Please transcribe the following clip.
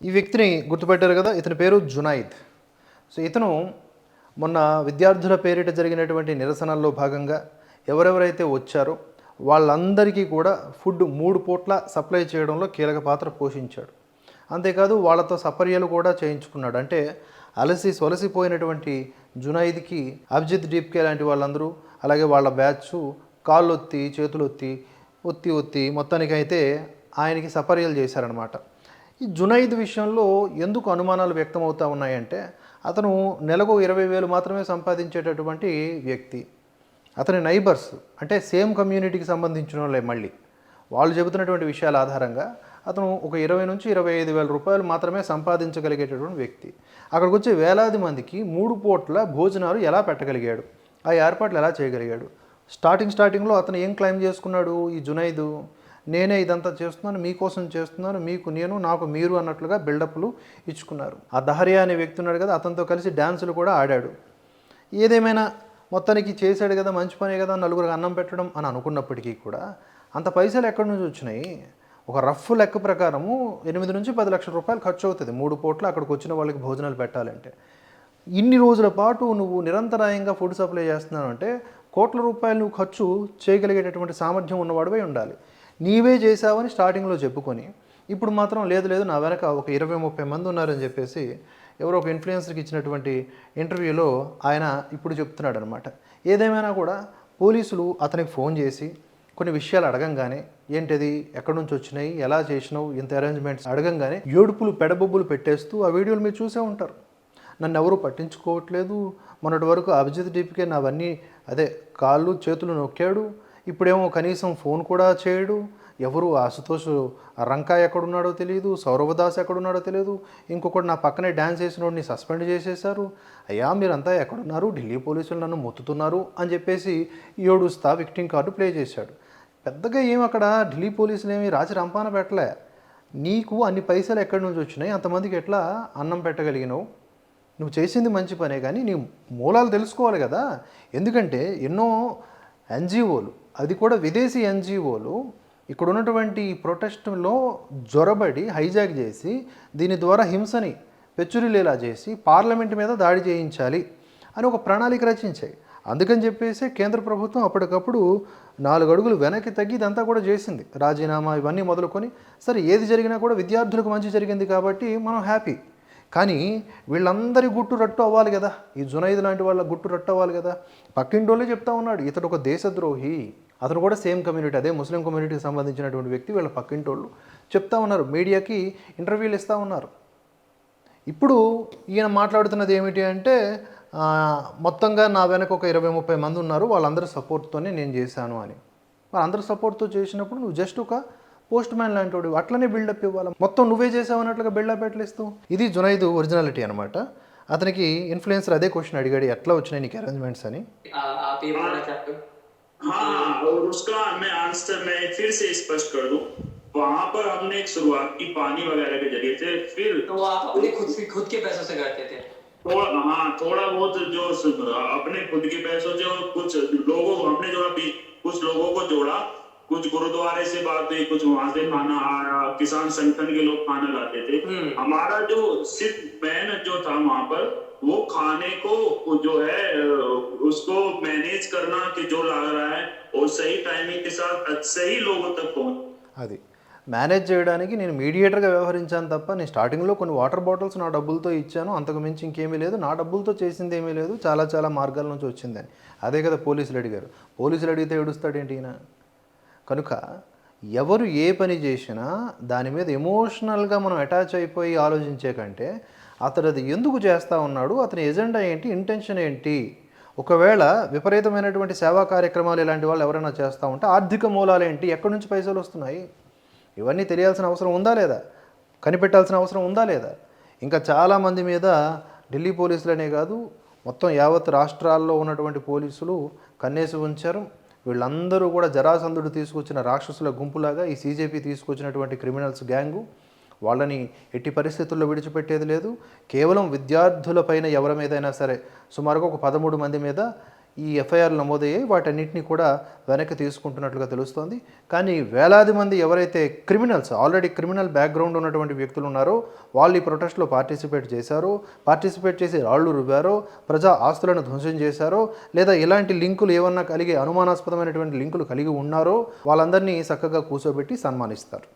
ఈ వ్యక్తిని గుర్తుపెట్టారు కదా, ఇతని పేరు జునైద్. సో ఇతను మొన్న విద్యార్థుల పేరిట జరిగినటువంటి నిరసనల్లో భాగంగా ఎవరెవరైతే వచ్చారో వాళ్ళందరికీ కూడా ఫుడ్ 3 పూట్ల సప్లై చేయడంలో కీలక పాత్ర పోషించాడు. అంతేకాదు వాళ్ళతో సపర్యలు కూడా చేయించుకున్నాడు. అంటే అలసి సొలసిపోయినటువంటి జునైద్కి అభిజిత్ డీప్కే లాంటి వాళ్ళందరూ, అలాగే వాళ్ళ బ్యాచ్ కాళ్ళొత్తి చేతులొత్తి ఒత్తి ఒత్తి మొత్తానికైతే ఆయనకి సపర్యలు చేశారనమాట. ఈ జునైద్ విషయంలో ఎందుకు అనుమానాలు వ్యక్తమవుతూ ఉన్నాయంటే, అతను నెలకు 20,000 మాత్రమే సంపాదించేటటువంటి వ్యక్తి. అతని నైబర్స్ అంటే సేమ్ కమ్యూనిటీకి సంబంధించిన వాళ్ళే, మళ్ళీ వాళ్ళు చెబుతున్నటువంటి విషయాల ఆధారంగా అతను ఒక 20 నుంచి 25,000 రూపాయలు మాత్రమే సంపాదించగలిగేటటువంటి వ్యక్తి. అక్కడికి వచ్చే వేలాది మందికి 3 పూట్ల భోజనాలు ఎలా పెట్టగలిగాడు, ఆ ఏర్పాట్లు ఎలా చేయగలిగాడు? స్టార్టింగ్లో అతను ఏం క్లెయిమ్ చేసుకున్నాడు ఈ జునైదు? నేనే ఇదంతా చేస్తున్నాను, మీకోసం చేస్తున్నాను, మీకు నేను, నాకు మీరు అన్నట్లుగా బిల్డప్లు ఇచ్చుకున్నారు. ఆ దహరియా అనే వ్యక్తి ఉన్నాడు కదా, అతనితో కలిసి డ్యాన్సులు కూడా ఆడాడు. ఏదేమైనా మొత్తానికి చేశాడు కదా, మంచి పనే కదా, నలుగురికి అన్నం పెట్టడం అని అనుకున్నప్పటికీ కూడా అంత పైసలు ఎక్కడి నుంచి వచ్చినాయి? ఒక రఫ్ లెక్క ప్రకారము 8 నుంచి 10 లక్షల రూపాయలు ఖర్చు అవుతుంది 3 పూట్ల అక్కడికి వచ్చిన వాళ్ళకి భోజనాలు పెట్టాలంటే. ఇన్ని రోజుల పాటు నువ్వు నిరంతరాయంగా ఫుడ్ సప్లై చేస్తున్నావు అంటే కోట్ల రూపాయలు నువ్వు ఖర్చు చేయగలిగేటటువంటి సామర్థ్యం ఉన్నవాడివై ఉండాలి. నీవే చేసావని స్టార్టింగ్లో చెప్పుకొని ఇప్పుడు మాత్రం లేదు నా వెనక ఒక 20-30 మంది ఉన్నారని చెప్పేసి ఎవరో ఒక ఇన్ఫ్లుయెన్సర్కి ఇచ్చినటువంటి ఇంటర్వ్యూలో ఆయన ఇప్పుడు చెప్తున్నాడు అనమాట. ఏదేమైనా కూడా పోలీసులు అతనికి ఫోన్ చేసి కొన్ని విషయాలు అడగంగానే, ఏంటిది, ఎక్కడి నుంచి వచ్చినాయి, ఎలా చేసినావు, ఇంత అరేంజ్మెంట్స్ అడగంగానే ఏడుపులు పెడబొబ్బులు పెట్టేస్తూ ఆ వీడియోలు మీరు చూసే ఉంటారు. నన్ను ఎవరు పట్టించుకోవట్లేదు, మొన్నటి వరకు అభిజిత్ డీప్కే నావన్నీ కాళ్ళు చేతులు నొక్కాడు, ఇప్పుడేమో కనీసం ఫోన్ కూడా చేయడు, ఎవరు ఆశుతోష్ రంకా ఎక్కడున్నాడో తెలియదు, సౌరభదాస్ ఎక్కడున్నాడో తెలియదు, ఇంకొకటి నా పక్కనే డ్యాన్స్ చేసినోడిని సస్పెండ్ చేసేశారు, అయ్యా మీరంతా ఎక్కడున్నారు, ఢిల్లీ పోలీసులు నన్ను మొత్తుతున్నారు అని చెప్పేసి ఏడుస్తా విక్టింగ్ కార్డు ప్లే చేశాడు. పెద్దగా ఏం అక్కడ ఢిల్లీ పోలీసులు ఏమి రాచి రంపాన పెట్టలే. నీకు అన్ని పైసలు ఎక్కడి నుంచి వచ్చినాయి, అంతమందికి ఎట్లా అన్నం పెట్టగలిగినావు? నువ్వు చేసింది మంచి పనే, కానీ నీ మూలాలు తెలుసుకోవాలి కదా. ఎందుకంటే ఎన్నో ఎన్జిఓలు, అది కూడా విదేశీ ఎన్జిఓలు ఇక్కడ ఉన్నటువంటి ప్రొటెస్టులో జొరబడి హైజాక్ చేసి దీని ద్వారా హింసని పెచ్చురిలేలా చేసి పార్లమెంట్ మీద దాడి చేయించాలి అని ఒక ప్రణాళిక రచించాయి. అందుకని చెప్పేసి కేంద్ర ప్రభుత్వం అప్పటికప్పుడు 4 అడుగులు వెనక్కి తగ్గి ఇదంతా కూడా చేసింది. రాజీనామా ఇవన్నీ మొదలుకొని, సరే ఏది జరిగినా కూడా విద్యార్థులకు మంచి జరిగింది కాబట్టి మనం హ్యాపీ. కానీ వీళ్ళందరి గుట్టు రట్టు అవ్వాలి కదా, ఈ జునైద్ లాంటి వాళ్ళ గుట్టు రట్టు అవ్వాలి కదా. పక్కింటోళ్ళే చెప్తా ఉన్నాడు ఇతడు ఒక దేశద్రోహి, అతను కూడా సేమ్ కమ్యూనిటీ, అదే ముస్లిం కమ్యూనిటీకి సంబంధించినటువంటి వ్యక్తి. వీళ్ళ పక్కింటోళ్ళు చెప్తా ఉన్నారు, మీడియాకి ఇంటర్వ్యూలు ఇస్తూ ఉన్నారు. ఇప్పుడు ఈయన మాట్లాడుతున్నది ఏమిటి అంటే, మొత్తంగా నా వెనక ఒక 20-30 మంది ఉన్నారు, వాళ్ళందరి సపోర్ట్తోనే నేను చేశాను అని. వాళ్ళందరి సపోర్ట్తో చేసినప్పుడు నువ్వు జస్ట్ ఒక పోస్ట్ మ్యాన్ లాంటి వాడు, అట్లనే బిల్డప్ ఇవ్వాలి. మొత్తం నువ్వే చేసావు అన్నట్లుగా బిల్డప్ ఎట్లేస్తూ? ఇది జునైద్ ఒరిజినాలిటీ అనమాట. అతనికి ఇన్ఫ్లుయెన్సర్ అదే క్వశ్చన్ అడిగాడు, ఎట్లా వచ్చినాయి నీకు అరేంజ్మెంట్స్ అని. और उसका मैं आंसर मैं फिर से स्पष्ट कर दूं, वहां पर हमने एक शुरुआत की पानी वगैरह के जरिए से, फिर तो आप अपने खुद के पैसों से करते थे? थोड़ा बहुत जो अपने खुद के पैसों से, और कुछ लोगों हमने जो अभी कुछ लोगों को जोड़ा, कुछ गुरुद्वारे से बात हुई, कुछ वहां से खाना आया, किसान संगठन के लोग खाना लाते थे। हमारा जो सिर्फ मेन जो था वहां पर, वो खाने को जो है उसको मैनेज करना कि जो लग रहा है और सही टाइमिंग के साथ सही लोगों तक पहुंच, అది మేనేజ్ చేయడానికి నేను మీడియేటర్గా వ్యవహరించాను తప్ప, నేను స్టార్టింగ్లో కొన్ని వాటర్ బాటిల్స్ నా డబ్బులతో ఇచ్చాను, అంతకు మించి ఇంకేమీ లేదు, నా డబ్బులతో చేసింది ఏమీ లేదు, చాలా మార్గాల నుంచి వచ్చిందని. అదే కదా పోలీసులు అడిగారు. పోలీసులు అడిగితే ఏడుస్తాడేంటి ఈయన? కనుక ఎవరు ఏ పని చేసినా దాని మీద ఎమోషనల్గా మనం అటాచ్ అయిపోయి ఆలోచించే కంటే, అతడు అది ఎందుకు చేస్తూ ఉన్నాడు, అతని ఎజెండా ఏంటి, ఇంటెన్షన్ ఏంటి? ఒకవేళ విపరీతమైనటువంటి సేవా కార్యక్రమాలు ఇలాంటి వాళ్ళు ఎవరైనా చేస్తూ ఉంటే ఆర్థిక మూలాలు ఏంటి, ఎక్కడి నుంచి పైసలు వస్తున్నాయి, ఇవన్నీ తెలియాల్సిన అవసరం ఉందా లేదా, కనిపెట్టాల్సిన అవసరం ఉందా లేదా? ఇంకా చాలామంది మీద ఢిల్లీ పోలీసులనే కాదు, మొత్తం యావత్ రాష్ట్రాల్లో ఉన్నటువంటి పోలీసులు కన్నేసి ఉంచారు. వీళ్ళందరూ కూడా జరాసంధుడు తీసుకొచ్చిన రాక్షసుల గుంపులాగా ఈ సీజేపీ తీసుకొచ్చినటువంటి క్రిమినల్స్ గ్యాంగు. వాళ్ళని ఎట్టి పరిస్థితుల్లో విడిచిపెట్టేది లేదు. కేవలం విద్యార్థుల పైన ఎవరి మీదైనా సరే, సుమారుగా ఒక 13 మంది మీద ఈ ఎఫ్ఐఆర్లు నమోదయ్యాయి. వాటన్నిటిని కూడా వెనక్కి తీసుకుంటున్నట్లుగా తెలుస్తోంది. కానీ వేలాది మంది ఎవరైతే క్రిమినల్స్, ఆల్రెడీ క్రిమినల్ బ్యాక్గ్రౌండ్ ఉన్నటువంటి వ్యక్తులు ఉన్నారో వాళ్ళు ఈ ప్రొటెస్ట్లో పార్టిసిపేట్ చేసి రాళ్ళు రువ్వారో, ప్రజా ఆస్తులను ధ్వంసం చేశారో, లేదా ఇలాంటి లింకులు ఏమన్నా కలిగి అనుమానాస్పదమైనటువంటి లింకులు కలిగి ఉన్నారో వాళ్ళందరినీ చక్కగా కూర్చోబెట్టి సన్మానిస్తారు.